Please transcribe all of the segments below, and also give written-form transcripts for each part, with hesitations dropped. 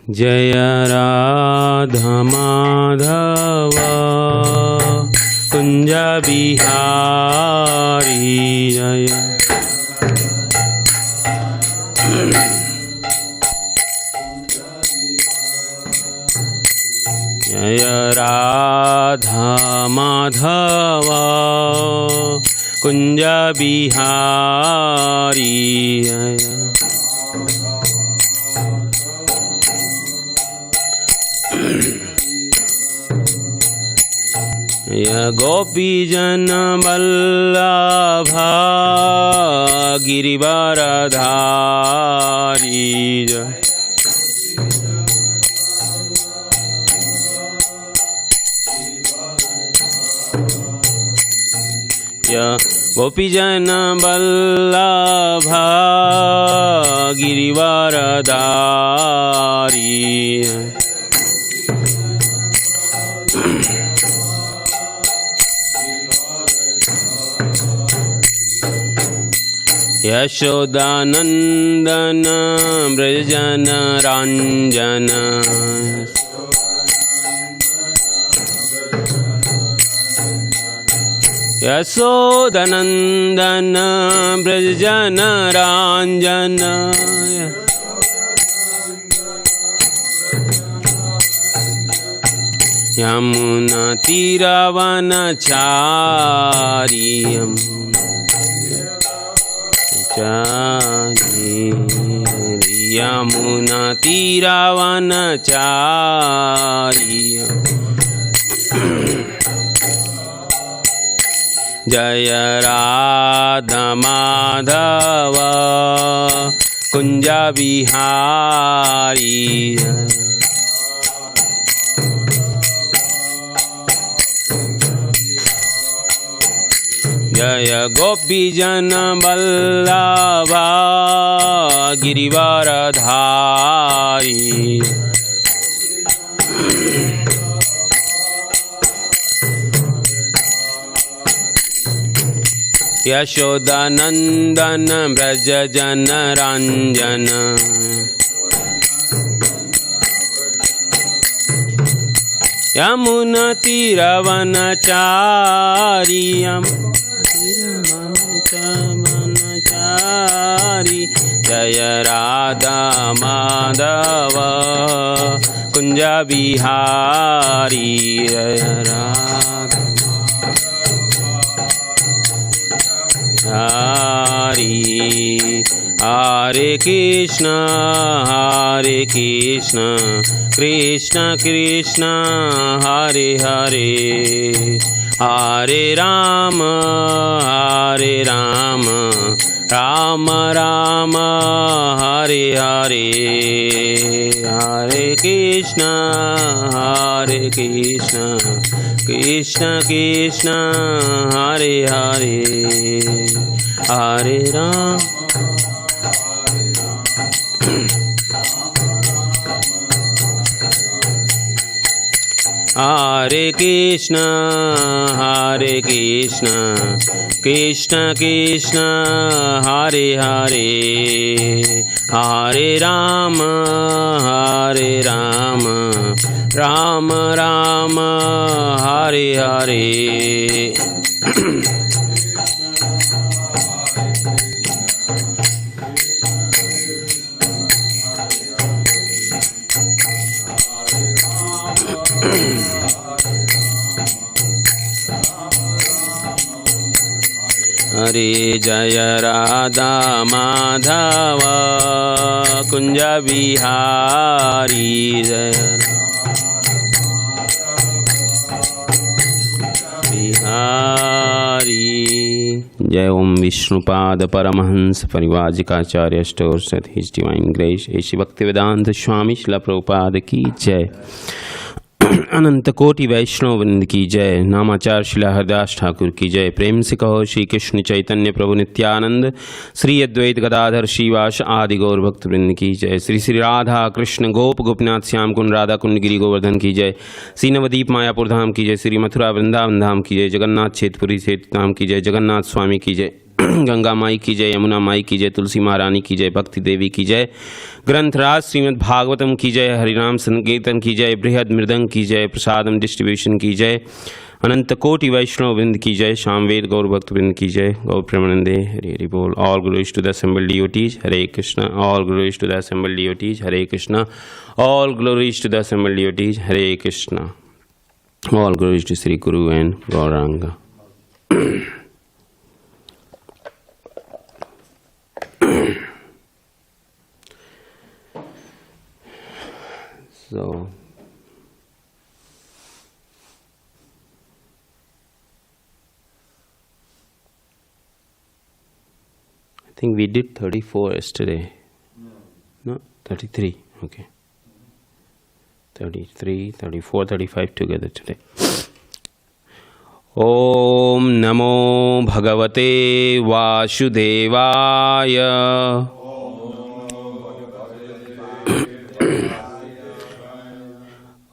जय राधा माधव कुंज बिहारी जय जय राधा माधव कुंज बिहारी जय गोपी जन वल्लभा गिरिवरधारी जय गोपी जन वल्लभा गिरिवरधारी यशोदानंदन व्रजन रंजन यशोदानंदन व्रजन रंजन यमुना तीरवनचारी यमुना तीरवनचारी जय राधा माधव कुंज बिहारी जय गोपी जन वल्लभा गिरिवरधारी यशोदानंदन व्रज जन रंजन यमुना तीरवनचारी जय राधा माधव कुंज बिहारी जय राधा हरि हरे कृष्ण कृष्ण कृष्ण हरे हरे हरे राम राम राम हरे हरे हरे कृष्ण कृष्ण कृष्ण हरे हरे हरे राम हरे कृष्ण कृष्ण कृष्ण हरे हरे हरे राम राम राम हरे हरे हरे जय राधा माधव कुंज बिहारी जय बिहारी जय ओम विष्णुपाद परमहंस परिवाजिकाचार्य स्टोर सत हिज डिवाइन ग्रेस ऐसी भक्ति वेदांत स्वामी शिला प्रभुपाद की जय। अनंत कोटि वैष्णव वृंद की जय। नामाचार्य शिला हरदास ठाकुर की जय। प्रेम से कहो श्री कृष्ण चैतन्य प्रभु नित्यानंद श्री अद्वैत गदाधर श्रीवास आदि गौर भक्त वृंद की जय। श्री श्री राधा कृष्ण गोप गोपनाथ श्याम कुंड राधा कुंड गिरी गोवर्धन की जय। श्री नवदीप मायापुर धाम की जय। श्री मथुरा वृंदावन धाम की जय। जगन्नाथ क्षेत्रपुरी क्षेत्र धाम की जय। जगन्नाथ स्वामी की जय। गंगा माई की जय, यमुना माई की जय, तुलसी महारानी की जय, भक्ति देवी की जय, ग्रंथराज श्रीमद् भागवतम की जय, हरिनाम संकीर्तन की जय, बृहद मृदंग की जय, प्रसादम डिस्ट्रीब्यूशन की जय, अनंत कोटि वैष्णव वृंद की जय, शामवेद गौर भक्त वृंद की जय, गौर प्रेमानंदे हरि हरि बोल। All glories to the assembled devotees, Hare Krishna. All glories to the assembled devotees, Hare Krishna. All glories to the assembled devotees, Hare Krishna. All glories to Shri guru and Gauranga. So I think we did 34 yesterday. No, 33. Okay. 33, 34, 35 together today. Om Namo Bhagavate Vasudevaya.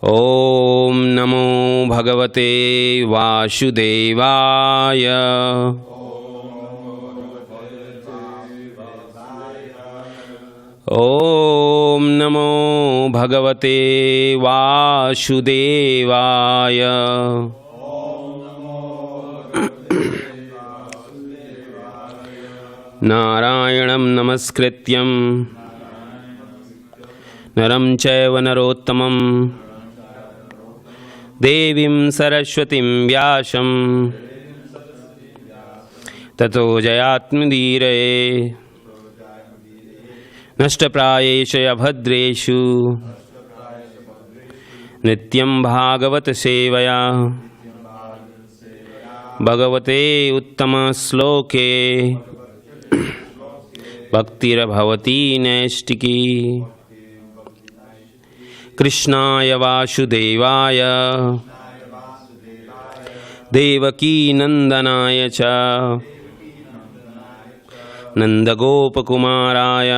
Om Namo Bhagavate Vasudevaya. Om Namo Bhagavate Vasudevaya. Nārāyaṇam namaskrityam naram chaiva narottamam देवीं सरस्वतीं व्यासं ततो जयात्मदीरये नष्टप्रायेषु अभद्रेषु नित्यं भागवत सेवया भगवते उत्तमश्लोके भक्तिर्भवति नैष्टिकी। कृष्णाय वासुदेवाय देवकी नंदनाय च नंदगोपकुमाराय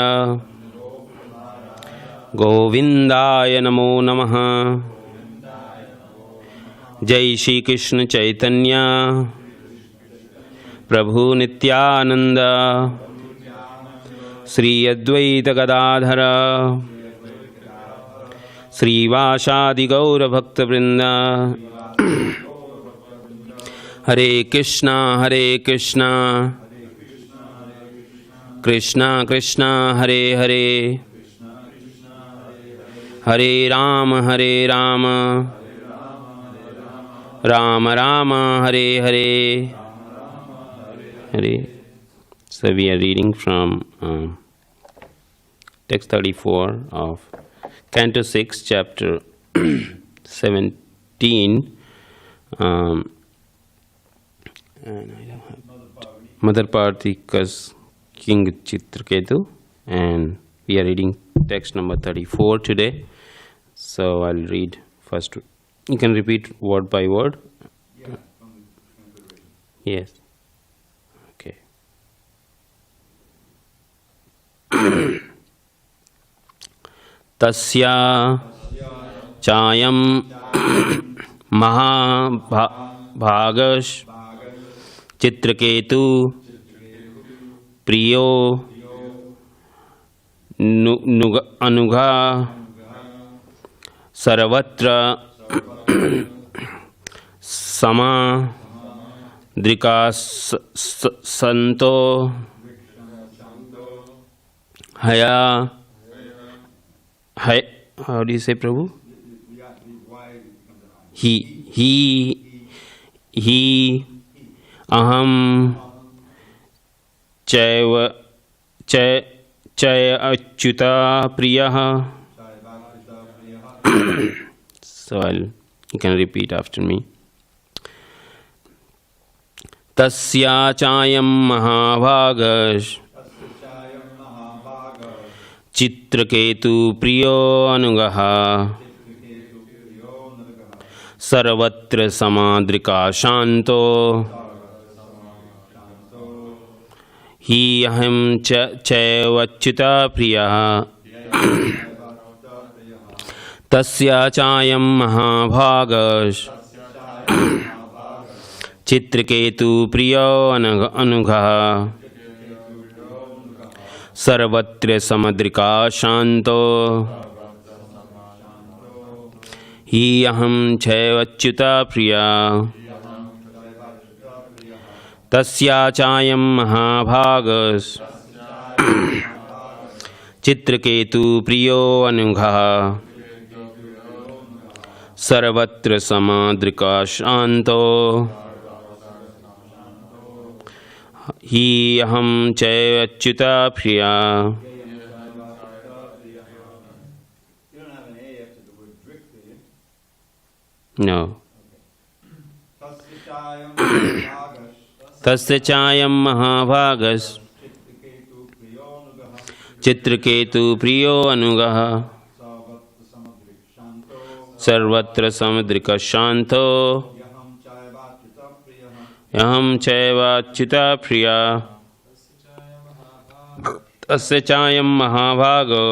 गोविंदाय नमो नमः। जय श्री कृष्ण चैतन्य प्रभु नित्यानंद श्री अद्वैत गदाधर श्रीवासादि गौर भक्तवृंद। हरे कृष्णा कृष्णा कृष्णा हरे हरे, हरे Ram Ram Ram Hare Hare Hare. So we are reading from text 34 of Canto 6, chapter 17, and I don't have Mother Pārvatī King Citraketu, and we are reading text number 34 today. So I'll read first. You can repeat word by word. Yeah. Yes. Okay. तस्या चायं महाभागश चित्रकेतु प्रियो अनुगा सर्वत्र समाद्रिकासन्तो हया। How do you say, Prabhu? He aham chaya achyuta priyah. So you can repeat after me. Tasya chayam mahabhagash Chitraketu प्रियो अनुगः सर्वत्र समाद्रिका शांतो हि अहं चैवच्युता प्रियः। तस्या चायं महाभागः चित्रकेतु प्रियो अनुगः सर्वत्र समद्रिका शान्तो हि अहं चैवच्युता प्रिया तस्या चायं महाभागस् चित्रकेतु प्रियो अनुगः सर्वत्र समद्रिका शान्तो हि अहं चैवच्युता प्रिया. No. Tasya chayam mahabhagas Citraketu priyo anugaha sarvatra samadrika shanto yaham chaiva achyuta priya. Tasya chayam mahabhago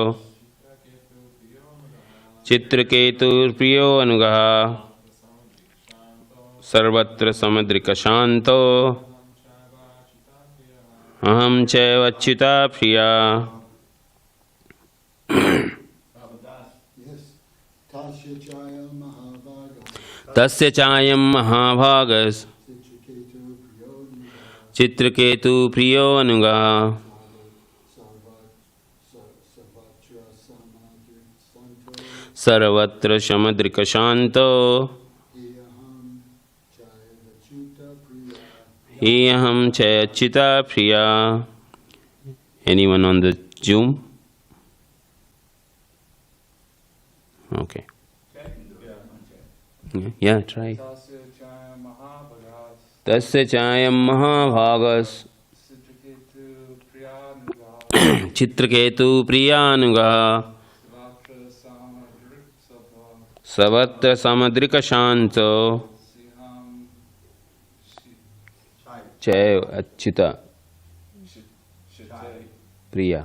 Citraketu priyo anugaha sarvatra samadrika shanto aham chaiva achyuta priya. Tasya chayam mahabhagas Citraketu priyo anugaha sarvatra samadrika shanto hi aham chaiva priya. Anyone on the Zoom? Okay. Yeah, try. Tasya chayam mahabhagas Citraketu priyanugaha savatra samadrika shanto chaiva achyuta priya.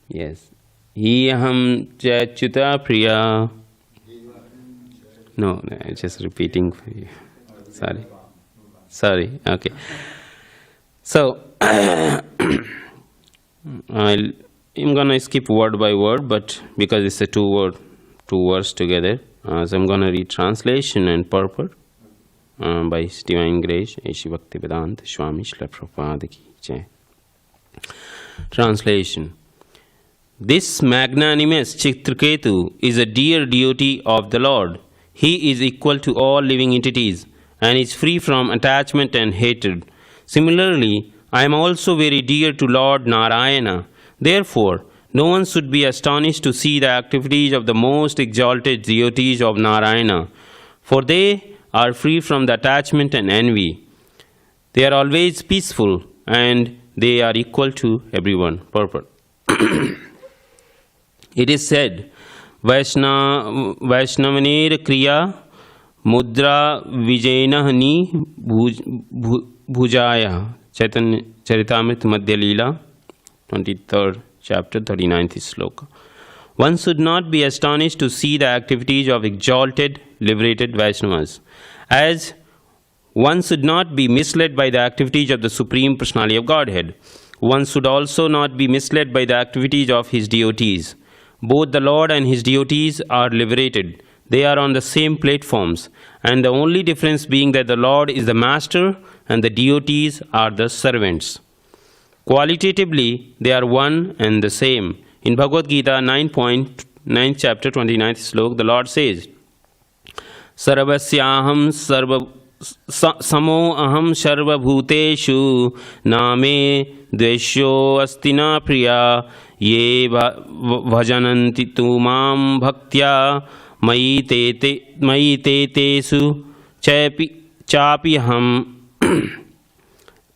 Yes. Hi aham achyuta priya. No, just repeating for you. Sorry. Okay. So I'm gonna skip word by word, but because it's a two words together, so I'm gonna read translation and purport by His Divine Grace, HG Bhaktivedanta Swami Srila Prabhupada Ki Jai. Translation. This magnanimous Citraketu is a dear devotee of the Lord. He is equal to all living entities and is free from attachment and hatred. Similarly, I am also very dear to Lord Nārāyaṇa. Therefore, no one should be astonished to see the activities of the most exalted devotees of Nārāyaṇa, for they are free from the attachment and envy. They are always peaceful and they are equal to everyone. Purport. It is said, Vaiṣṇavaner kriya mudra vijayana bhujaya. Chaitanya Charitamrita Madhya Leela, 23rd chapter, 39th sloka. One should not be astonished to see the activities of exalted, liberated Vaishnavas, as one should not be misled by the activities of the Supreme Personality of Godhead. One should also not be misled by the activities of His devotees. Both the Lord and His devotees are liberated. They are on the same platforms, and the only difference being that the Lord is the master and the devotees are the servants. Qualitatively, they are one and the same. In Bhagavad Gita 9.9 chapter 29th slok, the Lord says, Sarvasyaham samo aham sarva bhuteshu name dvesho astina priya ye bhajananti tumam bhaktya mayi tetesu chapi ham.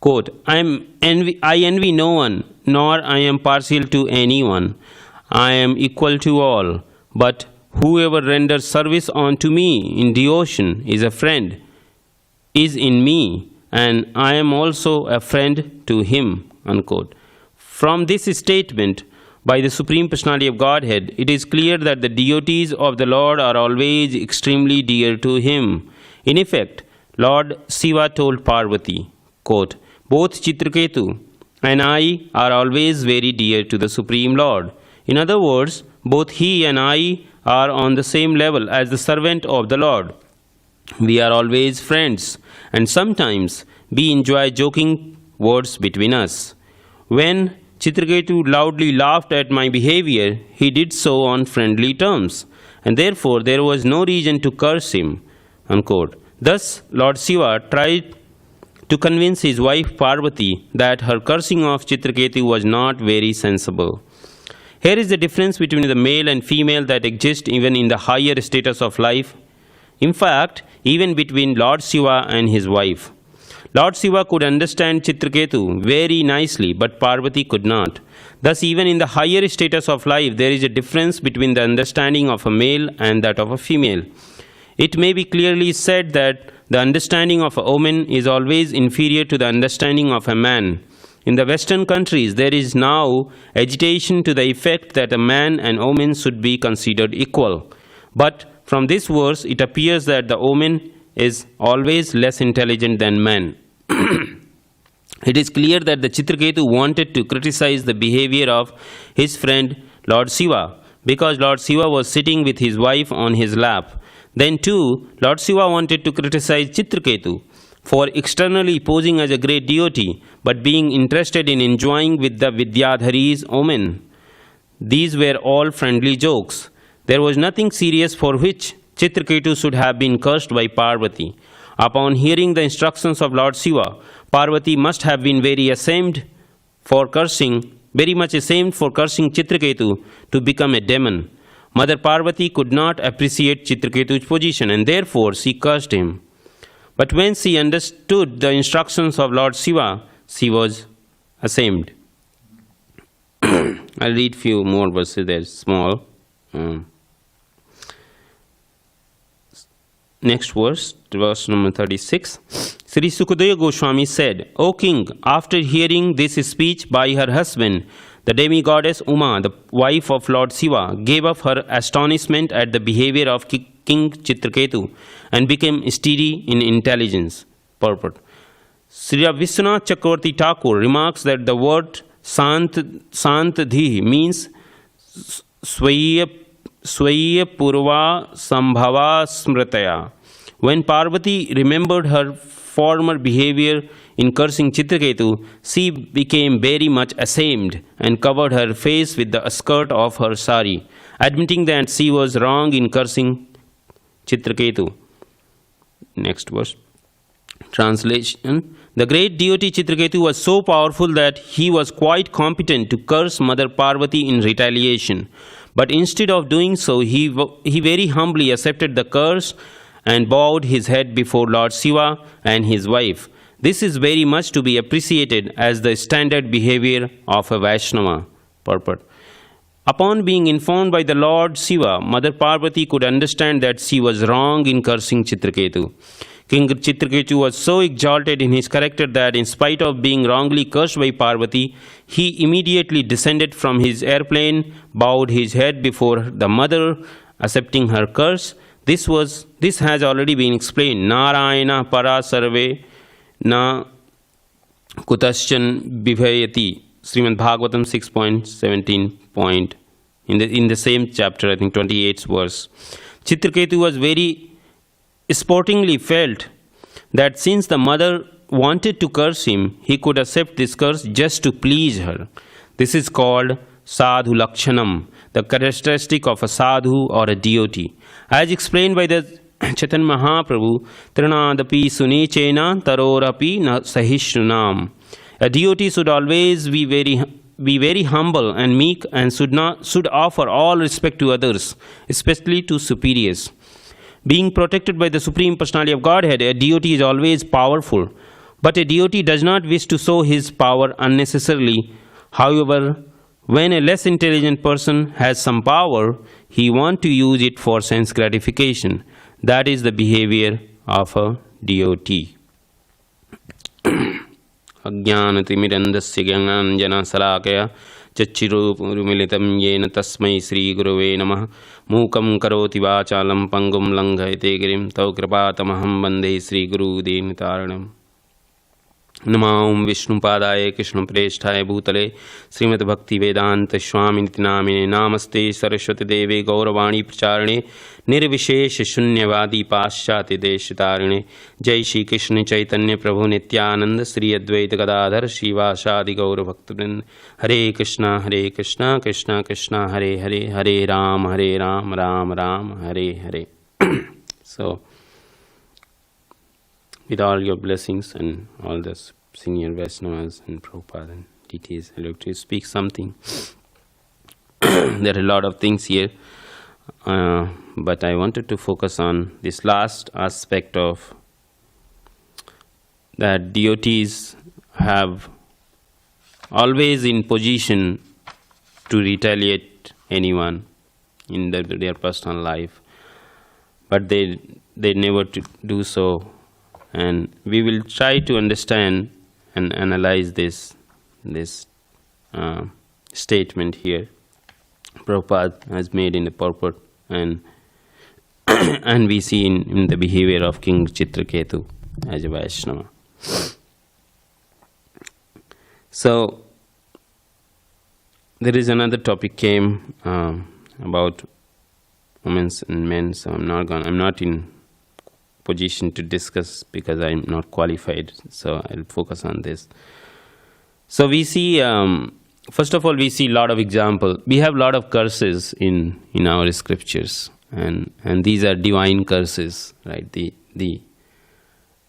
Quote, I envy no one, nor I am partial to anyone. I am equal to all. But whoever renders service unto me in devotion is a friend, is in me, and I am also a friend to him. Unquote. From this statement by the Supreme Personality of Godhead, it is clear that the devotees of the Lord are always extremely dear to Him. In effect, Lord Shiva told Pārvatī, quote, both Citraketu and I are always very dear to the Supreme Lord. In other words, both he and I are on the same level as the servant of the Lord. We are always friends, and sometimes we enjoy joking words between us. When Citraketu loudly laughed at my behavior, he did so on friendly terms, and therefore there was no reason to curse him." Unquote. Thus, Lord Shiva tried to convince his wife Pārvatī that her cursing of Citraketu was not very sensible. Here is the difference between the male and female that exists even in the higher status of life. In fact, even between Lord Shiva and his wife. Lord Shiva could understand Citraketu very nicely, but Pārvatī could not. Thus, even in the higher status of life, there is a difference between the understanding of a male and that of a female. It may be clearly said that the understanding of a woman is always inferior to the understanding of a man. In the Western countries, there is now agitation to the effect that a man and woman should be considered equal. But from this verse, it appears that the woman is always less intelligent than man. It is clear that the Citraketu wanted to criticize the behavior of his friend Lord Shiva, because Lord Shiva was sitting with his wife on his lap. Then too, Lord Shiva wanted to criticize Citraketu for externally posing as a great devotee, but being interested in enjoying with the Vidyadhari's woman. These were all friendly jokes. There was nothing serious for which Citraketu should have been cursed by Pārvatī. Upon hearing the instructions of Lord Shiva, Pārvatī must have been very much ashamed for cursing Citraketu to become a demon. Mother Pārvatī could not appreciate Citraketu's position, and therefore she cursed him. But when she understood the instructions of Lord Shiva, she was ashamed. I'll read few more verses there, small. Next verse number 36. Sri Sukadeva Goswami said, "O king, after hearing this speech by her husband, the demigoddess Uma, the wife of Lord Shiva, gave up her astonishment at the behavior of King Citraketu and became steady in intelligence." Purport. Sri Vishwanath Chakravarti Thakur remarks that the word Santadhi means Swaya Purva Sambhava Smritaya. When Pārvatī remembered her former behavior in cursing Citraketu, she became very much ashamed and covered her face with the skirt of her sari, admitting that she was wrong in cursing Citraketu. Next verse. Translation. The great deity Citraketu was so powerful that he was quite competent to curse Mother Pārvatī in retaliation. But instead of doing so, he very humbly accepted the curse and bowed his head before Lord Shiva and his wife. This is very much to be appreciated as the standard behavior of a Vaiṣṇava. Purport. Upon being informed by the Lord Shiva, Mother Pārvatī could understand that she was wrong in cursing Citraketu. King Citraketu was so exalted in his character that in spite of being wrongly cursed by Pārvatī, he immediately descended from his airplane, bowed his head before the mother, accepting her curse. This has already been explained. Nārāyaṇa-parāḥ sarve na kutaścana bibhyati. Srimad Bhagavatam 6.17 in the same chapter, I think 28th verse. Citraketu was very sportingly felt that since the mother wanted to curse him, he could accept this curse just to please her. This is called sādhu-lakṣaṇam, the characteristic of a sadhu or a devotee. As explained by the Chaitanya Mahaprabhu, Trinadapi sunechena tarorapi na sahishnunam. A devotee should always be very humble and meek, and should offer all respect to others, especially to superiors. Being protected by the Supreme Personality of Godhead, a devotee is always powerful. But a devotee does not wish to show his power unnecessarily. However, when a less intelligent person has some power, he wants to use it for sense gratification. That is the behavior of a devotee. Ajnānatimirandasya jnānanjana salakaya Chachirupurumilitam yena tasmai Sri Gurave Namah Mukam karoti vachalam pangum langhayate girim Tau kripatamaham bande Sri Guru Denitāranam. Namo Vishnupadaya Krishna Preshthaya Bhutale Srimad Bhakti Vedanta Swami Nitinamine Namaste Saraswati Deve Gauravani Pracharane Nirvishesh Shunyavadi Paschati Deshitarine Jai Shri Krishna Chaitanya Prabhu Nityananda Sri Advaita Gadadhar Shivasadi Gaura Bhaktivinoda Hare Krishna Krishna Krishna Hare Hare Hare Ram Ram Ram Hare Hare. So with all your blessings and all the senior Vaiṣṇavas and Prabhupada and deities, I'd like to speak something. There are a lot of things here, but I wanted to focus on this last aspect of that devotees have always in position to retaliate anyone in their personal life, but they never do so. And we will try to understand and analyze this statement here Prabhupada has made in the purport, and and we see in the behavior of King Citraketu as a Vaiṣṇava. So there is another topic came about women's and men. So I'm not in position to discuss because I'm not qualified, so I'll focus on this. So we see, first of all, we see a lot of examples. We have a lot of curses in our scriptures, and these are divine curses, right?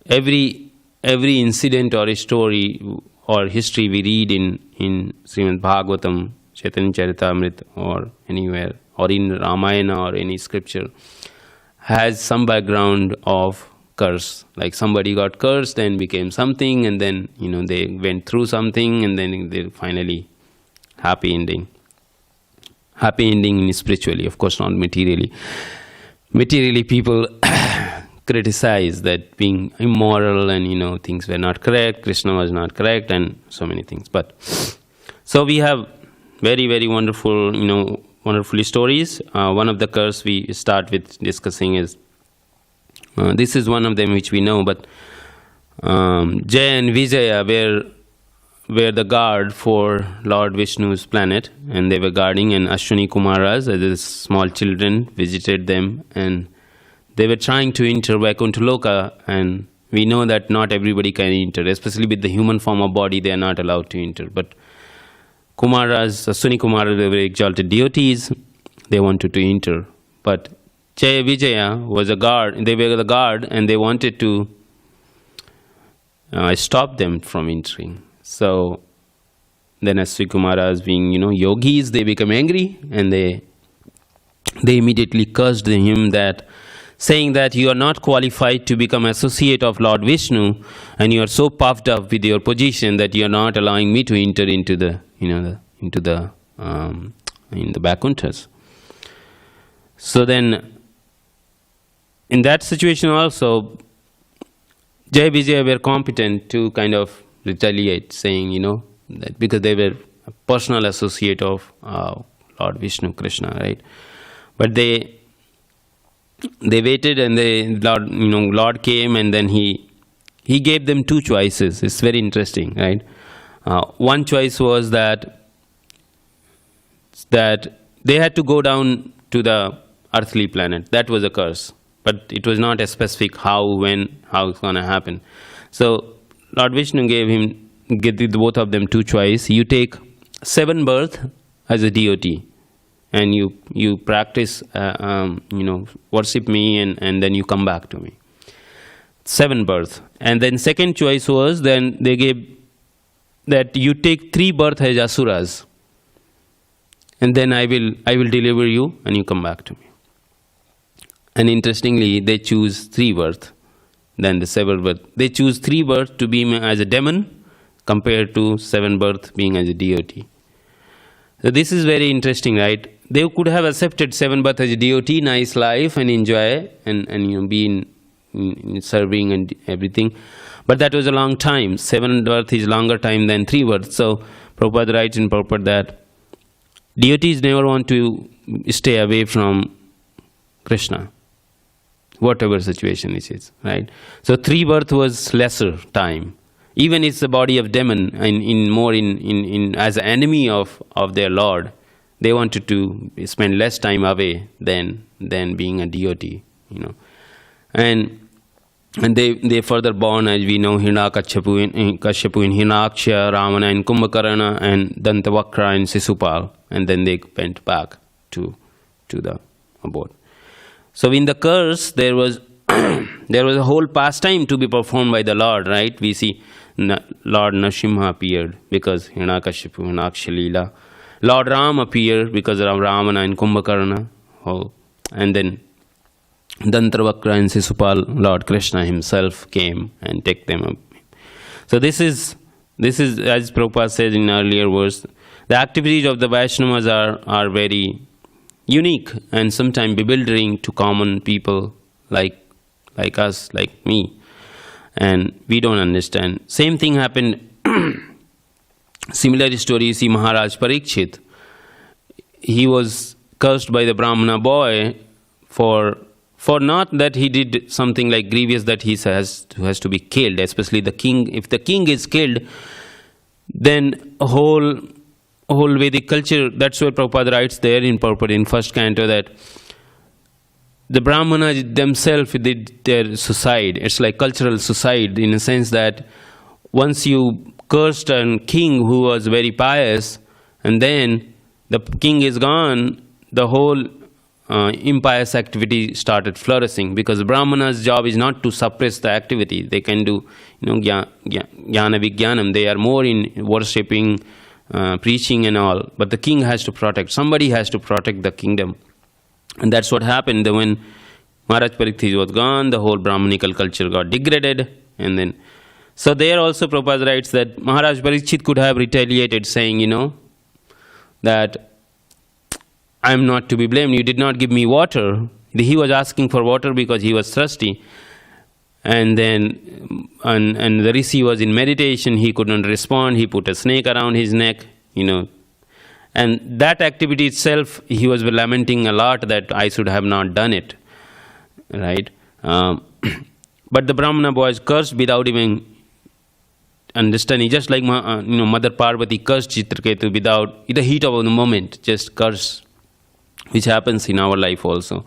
Every incident or a story or history we read in Srimad Bhagavatam, Chaitanya Charitamrita, or anywhere, or in Ramayana or any scripture, has some background of curse. Like somebody got cursed and became something, and then they went through something, and then they finally happy ending. Happy ending spiritually, of course, not materially. Materially, people criticize that being immoral and things were not correct, Krishna was not correct, and so many things. But so we have very, very wonderful, wonderful stories. One of the curse we start with discussing is, this is one of them which we know, but Jaya and Vijaya were the guard for Lord Vishnu's planet, and they were guarding, and Ashwini Kumaras, as small children, visited them, and they were trying to enter Vaikuntha Loka, and we know that not everybody can enter, especially with the human form of body, they are not allowed to enter. But Kumaras, Ashwini Kumaras, they were exalted deities, they wanted to enter. But Jaya Vijaya was a guard, they were the guard, and they wanted to stop them from entering. So then Ashwini Kumaras, being yogis, they become angry, and they immediately cursed him, that saying that you are not qualified to become associate of Lord Vishnu, and you are so puffed up with your position that you are not allowing me to enter into the Vaikuṇthas. So then, in that situation also, Jaya Vijaya were competent to kind of retaliate, saying, that because they were a personal associate of Lord Vishnu, Krishna, right? But they waited, and Lord came, and then he gave them two choices. It's very interesting, right? One choice was that they had to go down to the earthly planet. That was a curse, but it was not a specific how, when, how it's going to happen. So Lord Vishnu gave both of them two choices. You take 7 births as a deity, and you practice, worship me, and then you come back to me. 7 births. And then second choice was, then they gave that you take 3 births as asuras, and then I will deliver you, and you come back to me. And interestingly, they choose 3 births than the 7 births. They choose 3 births to be as a demon compared to 7 births being as a deity. So this is very interesting, right? They could have accepted 7 births as a deity, nice life, and enjoy, and be in serving and everything. But that was a long time. 7 births is longer time than 3 births. So Prabhupada writes in purport that deities never want to stay away from Krishna, whatever situation it is, right? So 3 births was lesser time. even it's the body of demon, in as an enemy of their Lord, they wanted to spend less time away than being a devotee, and they further born, as we know, Kasyapu in Hiranaksha, Ravana and Kumbhakarna, and Dantavakra and Sisupal, and then they went back to the abode. So in the curse, there was a whole pastime to be performed by the Lord, right? We see Lord Nrsimha appeared because Hiranyakashipu, Hiranaksha Leela. Lord Ram appeared because of Ravana and Kumbhakarna. And then Dantavakra and Sisupal, Lord Krishna himself came and took them up. So this is, as Prabhupada says in earlier verse, the activities of the Vaishnavas are very unique and sometimes bewildering to common people like us, like me. And we don't understand. Same thing happened. Similar story, you see Maharaj Parikshit. He was cursed by the Brahmana boy for not that he did something like grievous that he has to be killed, especially the king. If the king is killed, then a whole Vedic culture, that's what Prabhupada writes there in purport in first canto, that the Brahmanas themselves did their suicide. It's like cultural suicide in a sense that once you cursed a king who was very pious, and then the king is gone, the whole impious activity started flourishing, because the Brahmana's job is not to suppress the activity. They can do, jnana vijnanam. They are more in worshipping, preaching and all. But the king has to protect. Somebody has to protect the kingdom. And that's what happened. When Maharaj Parikshit was gone, the whole Brahmanical culture got degraded. And then, so there also Prabhupada writes that Maharaj Parikshit could have retaliated, saying, that I am not to be blamed. You did not give me water. He was asking for water because he was thirsty. And then, and the Rishi was in meditation. He couldn't respond. He put a snake around his neck, And that activity itself, he was lamenting a lot that I should have not done it, right? But the Brahmana boys cursed without even understanding, just like Mother Pārvatī cursed Citraketu without the heat of the moment, just curse, which happens in our life also.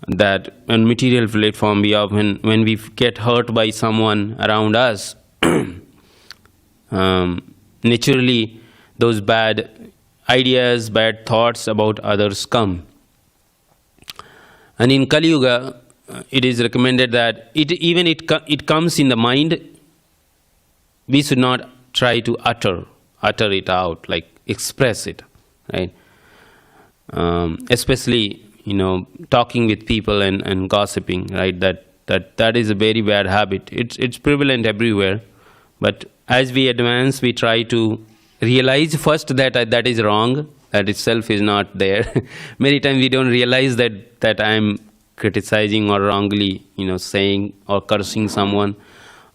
That on material platform, we often, when we get hurt by someone around us, naturally those bad ideas, bad thoughts about others come. And in Kali Yuga, it is recommended that it comes in the mind, we should not try to utter it out, like express it, right? Especially, talking with people and gossiping, right? That is a very bad habit. It's prevalent everywhere. But as we advance, we try to realize first that is wrong, that itself is not there. Many times we don't realize that I'm criticizing or wrongly, saying or cursing someone.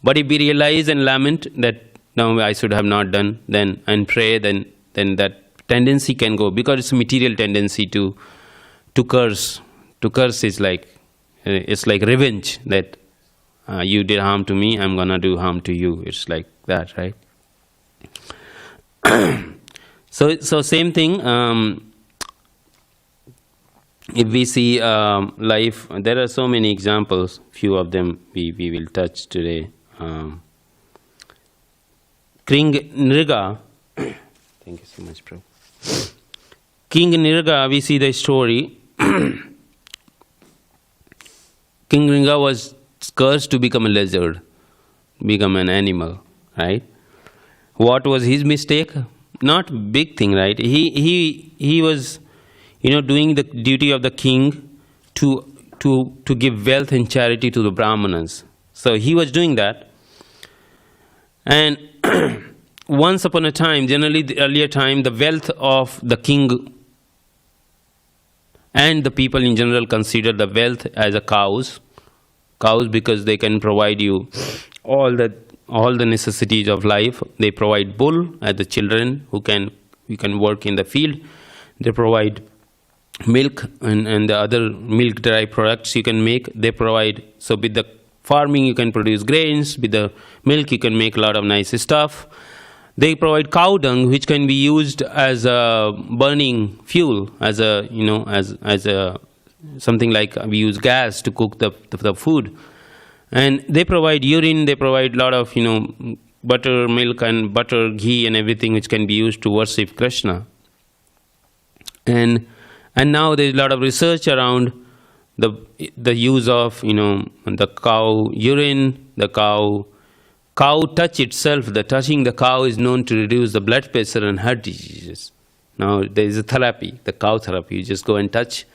But if we realize and lament that no, I should have not done, then and pray, then that tendency can go, because it's a material tendency to curse. To curse is like, it's like revenge, that you did harm to me, I'm gonna do harm to you. It's like that, right? So same thing. If we see life, there are so many examples. Few of them we will touch today. King Nriga, thank you so much, bro. King Nriga, we see the story. King Nriga was cursed to become a lizard, become an animal, right? What was his mistake? Not big thing, right? He was, doing the duty of the king to give wealth and charity to the Brahmanas. So he was doing that. And once upon a time, generally the earlier time, the wealth of the king and the people in general consider the wealth as a cows because they can provide you all the necessities of life. They provide bull as the children who can work in the field. They provide milk and the other milk derived products you can make. They provide, so with the farming, you can produce grains. With the milk, you can make a lot of nice stuff. They provide cow dung, which can be used as a burning fuel, as a, you know, as a something like we use gas to cook the food. And they provide urine. They provide a lot of, you know, butter, milk, and butter, ghee, and everything which can be used to worship Krishna. And now there is a lot of research around the use of, you know, the cow urine, the cow touch itself. The touching the cow is known to reduce the blood pressure and heart diseases. Now there is a therapy, the cow therapy. You just go and touch.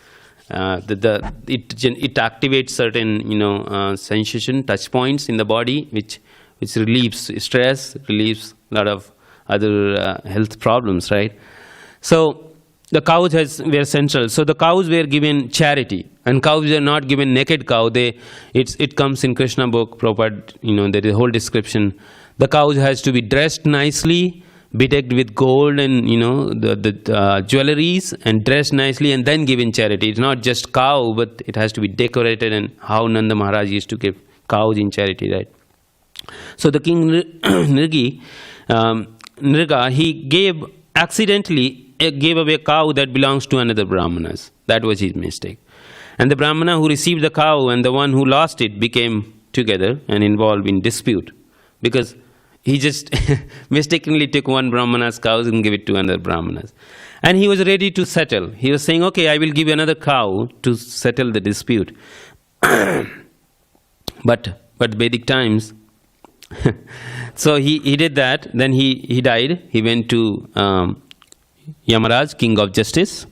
It activates certain, you know, sensation, touch points in the body, which relieves stress, relieves a lot of other health problems, right? So the cows were central. So the cows were given charity, and cows are not given naked cow. It comes in Krishna book, Prabhupada, you know, there is a whole description. The cows has to be dressed nicely, bedecked with gold and, you know, the jewelries, and dressed nicely, and then given charity. It's not just cow, but it has to be decorated, and how Nanda Maharaj used to give cows in charity, right? So the king Nriga, he accidentally gave away a cow that belongs to another Brahmanas. That was his mistake. And the Brahmana who received the cow and the one who lost it became together and involved in dispute, because he just mistakenly took one Brahmana's cows and gave it to another Brahmana's. And he was ready to settle. He was saying, okay, I will give you another cow to settle the dispute. But Vedic times, so he did that. Then he died. He went to Yamaraj, king of justice,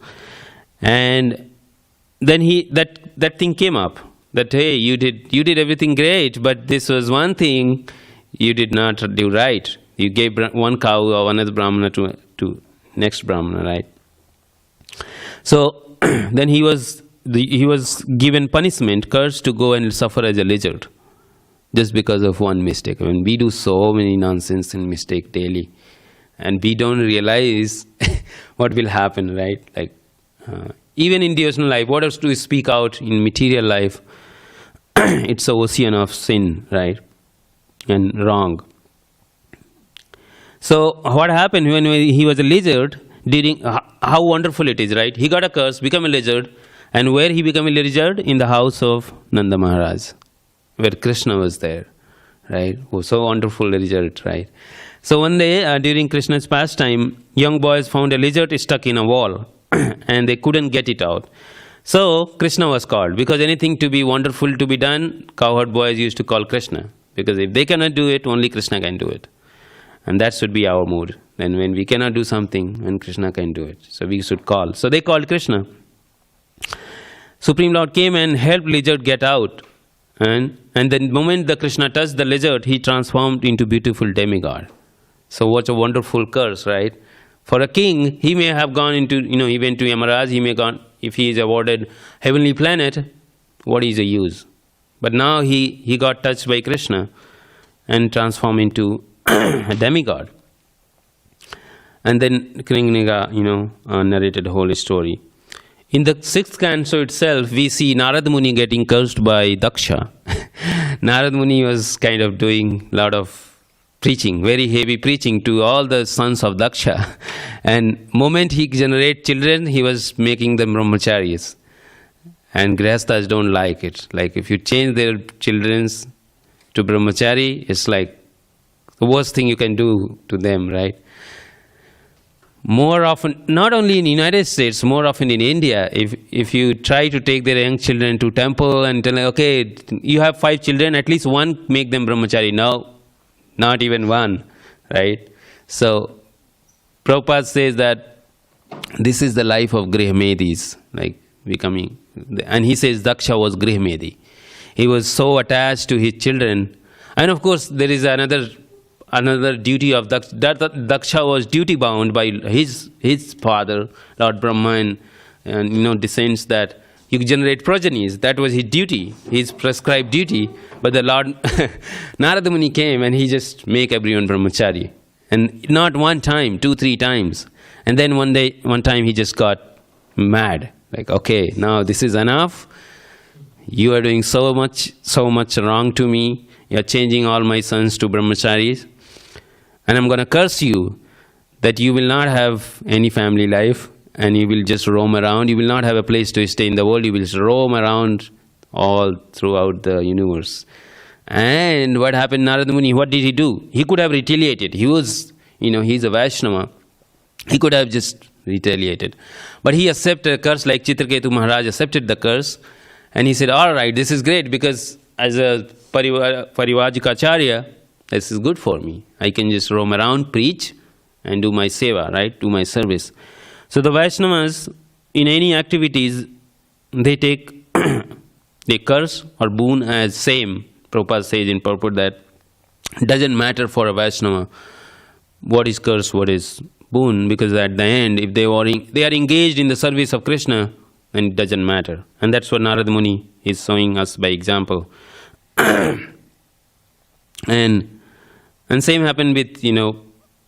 and then that thing came up, that hey, you did everything great, but this was one thing you did not do right. You gave one cow or another Brahmana to next Brahmana, right? So then he was given punishment, cursed to go and suffer as a lizard, just because of one mistake. I mean, we do so many nonsense and mistake daily, and we don't realize what will happen, right? Like even in devotional life, what else do we speak out in material life? It's an ocean of sin, right? And wrong. So what happened when he was a lizard? How wonderful it is, right? He got a curse, became a lizard, and where he became a lizard? In the house of Nanda Maharaj, where Krishna was there, right? Oh, so wonderful lizard, right? So one day during Krishna's pastime, young boys found a lizard stuck in a wall, and they couldn't get it out. So Krishna was called, because anything to be wonderful to be done, cowherd boys used to call Krishna. Because if they cannot do it, only Krishna can do it. And that should be our mood. And when we cannot do something, then Krishna can do it. So we should call. So they called Krishna. Supreme Lord came and helped lizard get out. And the moment the Krishna touched the lizard, he transformed into beautiful demigod. So what a wonderful curse, right? For a king, he may have gone into, he went to Yamaraj, he may gone, if he is awarded heavenly planet, what is the use? But now he got touched by Krishna and transformed into a demigod. And then Kringniga, narrated the whole story. In the 6th canto itself, we see Narad Muni getting cursed by Daksha. Narad Muni was kind of doing a lot of preaching, very heavy preaching to all the sons of Daksha. And moment he generate children, he was making them brahmacharis. And grihasthas don't like it. Like if you change their children to brahmachari, it's like the worst thing you can do to them, right? More often, not only in the United States, more often in India, if you try to take their young children to temple and tell them, okay, you have 5 children, at least one make them brahmachari. No, not even one, right? So Prabhupada says that this is the life of Grihmedis, like becoming, and he says Daksha was Grihmedi. He was so attached to his children. And of course, there is another duty of Daksha. Daksha was duty bound by his father, Lord Brahma, and descends, that you generate progenies. That was his duty, his prescribed duty. But the Lord Narada Muni came and he just make everyone brahmachari. And not one time, 2-3 times. And then one time he just got mad. Like, okay, now this is enough. You are doing so much wrong to me. You are changing all my sons to brahmacharis. And I'm going to curse you that you will not have any family life and you will just roam around. You will not have a place to stay in the world. You will just roam around all throughout the universe. And what happened, Narada Muni, what did he do? He could have retaliated. He was, he's a Vaiṣṇava. He could have just retaliated. But he accepted a curse, like Citraketu Maharaj accepted the curse. And he said, all right, this is great, because as a Parivajikacharya, this is good for me. I can just roam around, preach, and do my seva, right? Do my service. So the Vaishnavas, in any activities, they take they curse or boon as same. Prabhupada says in purport that it doesn't matter for a Vaishnava what is curse, what is boon, because at the end, if they are engaged in the service of Krishna, then it doesn't matter. And that's what Narada Muni is showing us by example. And same happened with,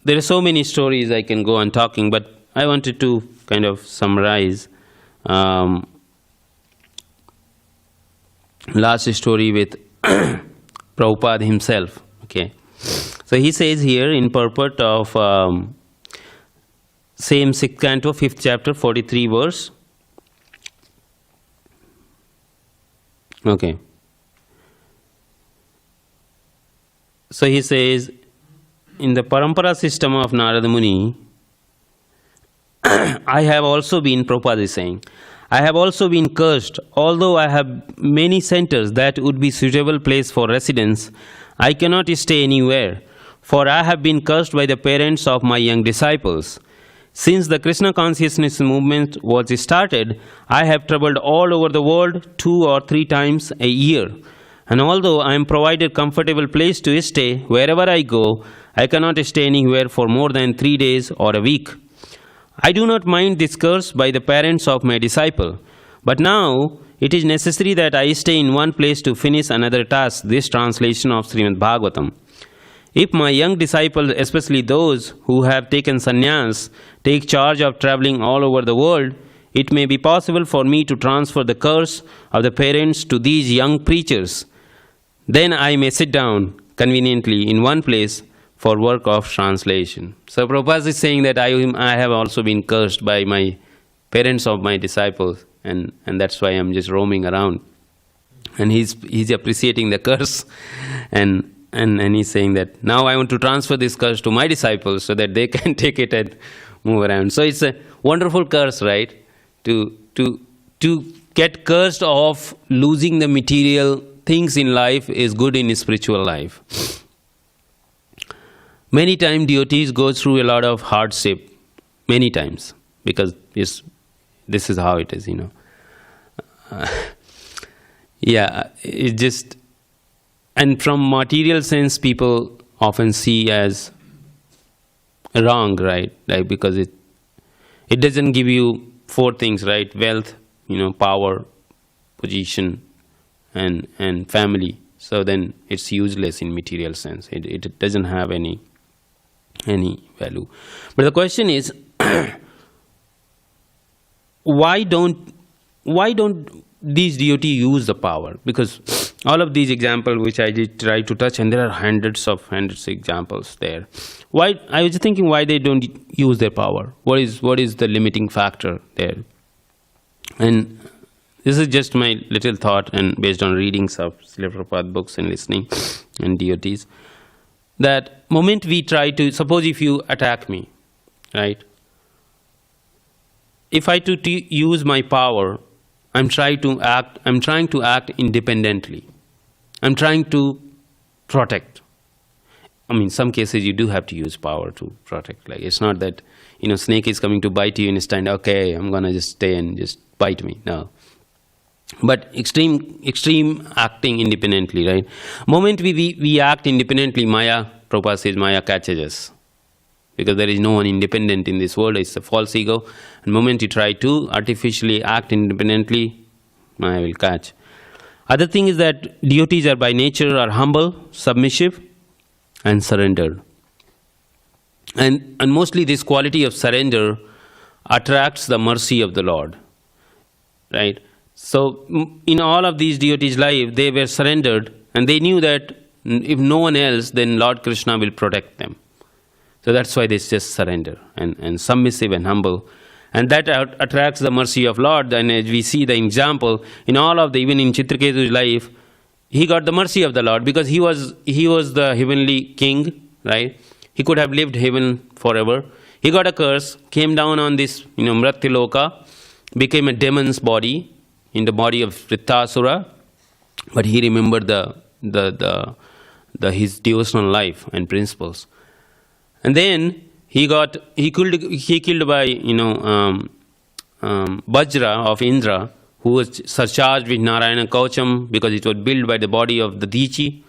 there are so many stories I can go on talking, but I wanted to kind of summarize last story with Prabhupada himself. Okay, so he says here in purport of same 6th canto, 5th chapter, 43 verse. Okay. So he says, in the parampara system of Narada Muni, I have also been, Prabhupada is saying, I have also been cursed. Although I have many centers that would be suitable place for residence, I cannot stay anywhere, for I have been cursed by the parents of my young disciples. Since the Krishna consciousness movement was started, I have traveled all over the world 2 or 3 times a year. And although I am provided comfortable place to stay, wherever I go, I cannot stay anywhere for more than 3 days or a week. I do not mind this curse by the parents of my disciple. But now it is necessary that I stay in one place to finish another task. This translation of Srimad Bhagavatam. If my young disciples, especially those who have taken sannyas, take charge of traveling all over the world, it may be possible for me to transfer the curse of the parents to these young preachers. Then I may sit down conveniently in one place for work of translation. So Prabhupada is saying that I have also been cursed by my parents of my disciples, and that's why I'm just roaming around. And he's appreciating the curse, and he's saying that now I want to transfer this curse to my disciples so that they can take it and move around. So it's a wonderful curse, right? To get cursed of losing the material things in life is good in spiritual life. Many times devotees go through a lot of hardship, many times, because this is how it is, it's just, and from material sense, people often see as wrong, right? Like, because it doesn't give you 4 things, right? Wealth, power, position, and family. So then it's useless in material sense. It doesn't have any value. But the question is, why don't these devotees use the power? Because all of these examples which I did try to touch, and there are hundreds of examples there. Why? I was thinking why they don't use their power. What is the limiting factor there? And this is just my little thought, and based on readings of Srila Prabhupada books and listening and devotees, that moment we try to, suppose if you attack me, right? If I to use my power, I'm trying to act independently. I'm trying to protect. I mean, some cases you do have to use power to protect. Like, it's not that, snake is coming to bite you and it's time, okay, I'm going to just stay and just bite me. No. But extreme acting independently, right? Moment we act independently, Maya, Prabhupada says, Maya catches us. Because there is no one independent in this world, it's a false ego. And the moment you try to artificially act independently, Maya will catch. Other thing is that devotees are by nature are humble, submissive, and surrendered. And mostly this quality of surrender attracts the mercy of the Lord. Right? So in all of these devotees' life, they were surrendered, and they knew that if no one else, then Lord Krishna will protect them. So that's why they just surrender and submissive and humble. And that attracts the mercy of Lord. And as we see the example, in all of the, even in Citraketu's life, he got the mercy of the Lord because he was the heavenly king, right? He could have lived heaven forever. He got a curse, came down on this, Mrityu-loka, became a demon's body, in the body of Vritrasura, but he remembered his devotional life and principles. And then he killed by Vajra of Indra, who was surcharged with nārāyaṇa-parāḥ because it was built by the body of the Dīchi,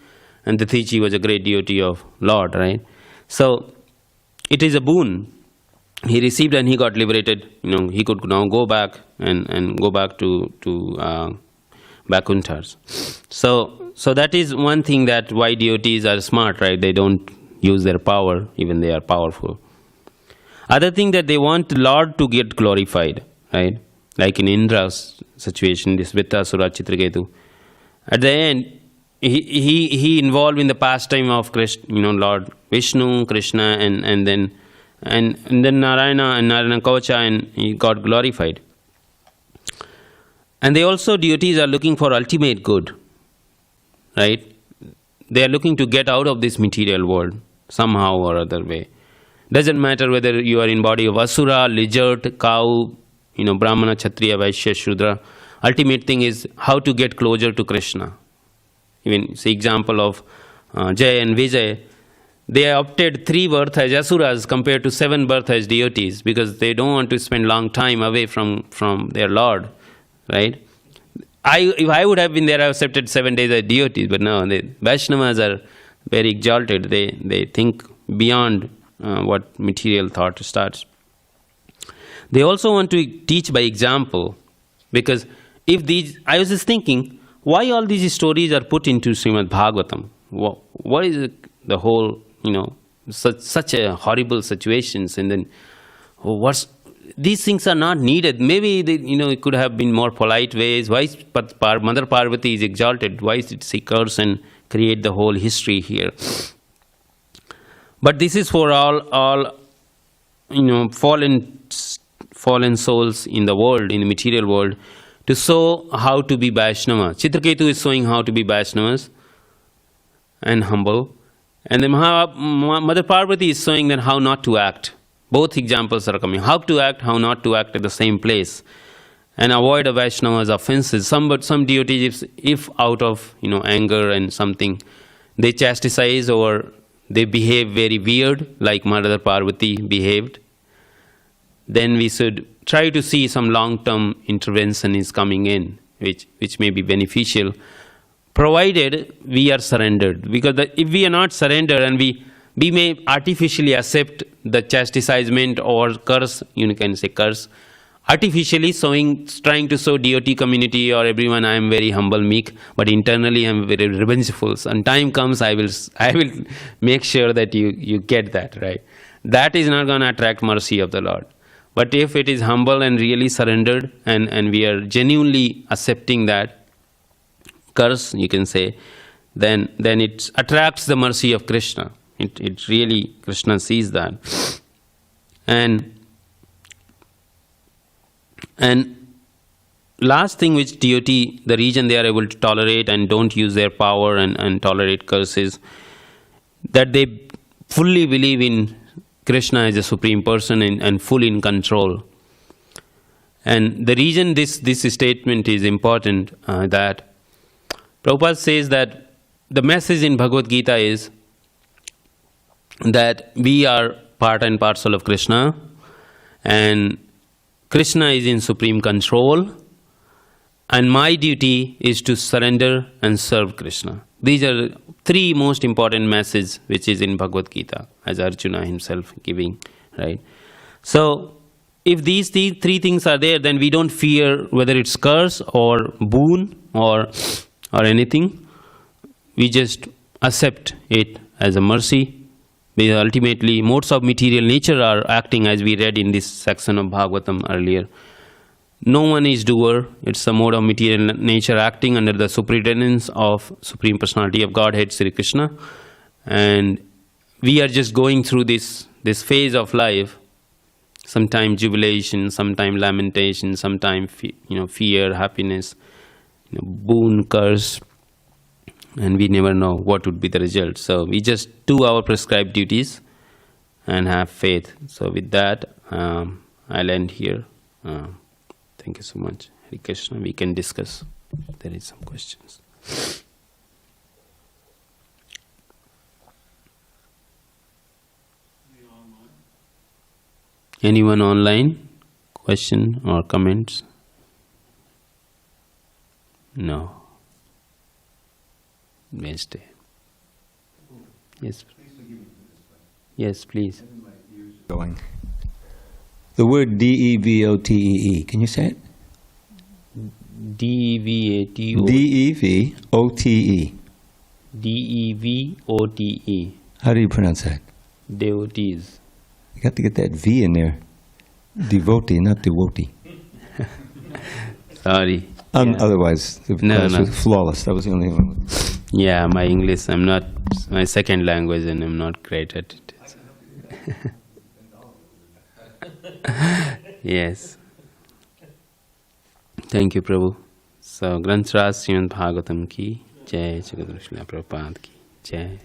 and the Dīchi was a great devotee of Lord, right? So it is a boon he received, and he got liberated. He could now go back and go back to Vaikuṇthas. So that is one thing that why devotees are smart, right? They don't use their power, even they are powerful. Other thing that they want the Lord to get glorified, right? Like in Indra's situation, this Vritrasura Citraketu. At the end, he involved in the pastime of Krishna, Lord Vishnu, Krishna, and then Nārāyaṇa and nārāyaṇa-parāḥ, and he got glorified. And they also, devotees are looking for ultimate good, right? They are looking to get out of this material world somehow or other way. Doesn't matter whether you are in body of asura, lizard, cow, Brahmana, Kshatriya, Vaishya, Shudra. Ultimate thing is how to get closer to Krishna. Even say example of Jay and Vijay, they opted 3 births as asuras compared to 7 births as deities because they don't want to spend long time away from their Lord, right? If I would have been there, I accepted 7 days as deities, but no, the Vaiṣṇavas are very exalted. They think beyond what material thought starts. They also want to teach by example, because I was just thinking, why all these stories are put into Srimad Bhagavatam? What is the whole, such a horrible situations, and then these things are not needed. Maybe it could have been more polite ways. Why Mother Pārvatī is exalted? Why did she curse and create the whole history here? But this is for all fallen souls in the world, in the material world, to show how to be Vaiṣṇava. Citraketu is showing how to be Vaiṣṇavas and humble. And then Mother Pārvatī is showing that how not to act. Both examples are coming. How to act, how not to act at the same place. And avoid a Vaishnava's offenses. Some devotees, if out of anger and something, they chastise or they behave very weird, like Mother Pārvatī behaved, then we should try to see some long-term intervention is coming in, which may be beneficial, provided we are surrendered. Because if we are not surrendered, and we may artificially accept the chastisement or curse, you can say curse, artificially trying to show devotee community or everyone I am very humble, meek, but internally I am very revengeful. And time comes, I will make sure that you get that, right? That is not going to attract mercy of the Lord. But if it is humble and really surrendered, and we are genuinely accepting that curse, you can say, then it attracts the mercy of Krishna. It really, Krishna sees that. And last thing which devotee, the reason they are able to tolerate and don't use their power and tolerate curses, that they fully believe in Krishna as a supreme person and fully in control. And the reason this statement is important, that Prabhupada says that the message in Bhagavad Gita is that we are part and parcel of Krishna, and Krishna is in supreme control, and my duty is to surrender and serve Krishna. These are 3 most important messages which is in Bhagavad Gita, as Arjuna himself giving, right? So if these 3 things are there, then we don't fear whether it's curse or boon or anything. We just accept it as a mercy. Because ultimately, modes of material nature are acting, as we read in this section of Bhagavatam earlier. no one is doer. It's a mode of material nature acting under the superintendence of Supreme Personality of Godhead, Sri Krishna. And we are just going through this phase of life. Sometime jubilation, sometime lamentation, sometime fear, happiness, boon, curse, and we never know what would be the result. So we just do our prescribed duties and have faith. So with that, I'll end here. Thank you so much. Hare Krishna. We can discuss. There is some questions. Anyone online? Question or comments? No. Wednesday. Yes. Yes, please. Going. The word D-E-V-O-T-E-E. Can you say it? D-E-V-A-T-O. D-E-V-O-T-E. D-E-V-O-T-E. How do you pronounce that? Devotees. You got to get that V in there. Devotee, not devotee. Sorry. Otherwise, the class was flawless. That was the only one. Yeah, my English, my second language, and I'm not great at it. Yes. Thank you, Prabhu. So, Granth Raj Srimad Bhagavatam ki Jai, Srimad Prabhupada ki Jai.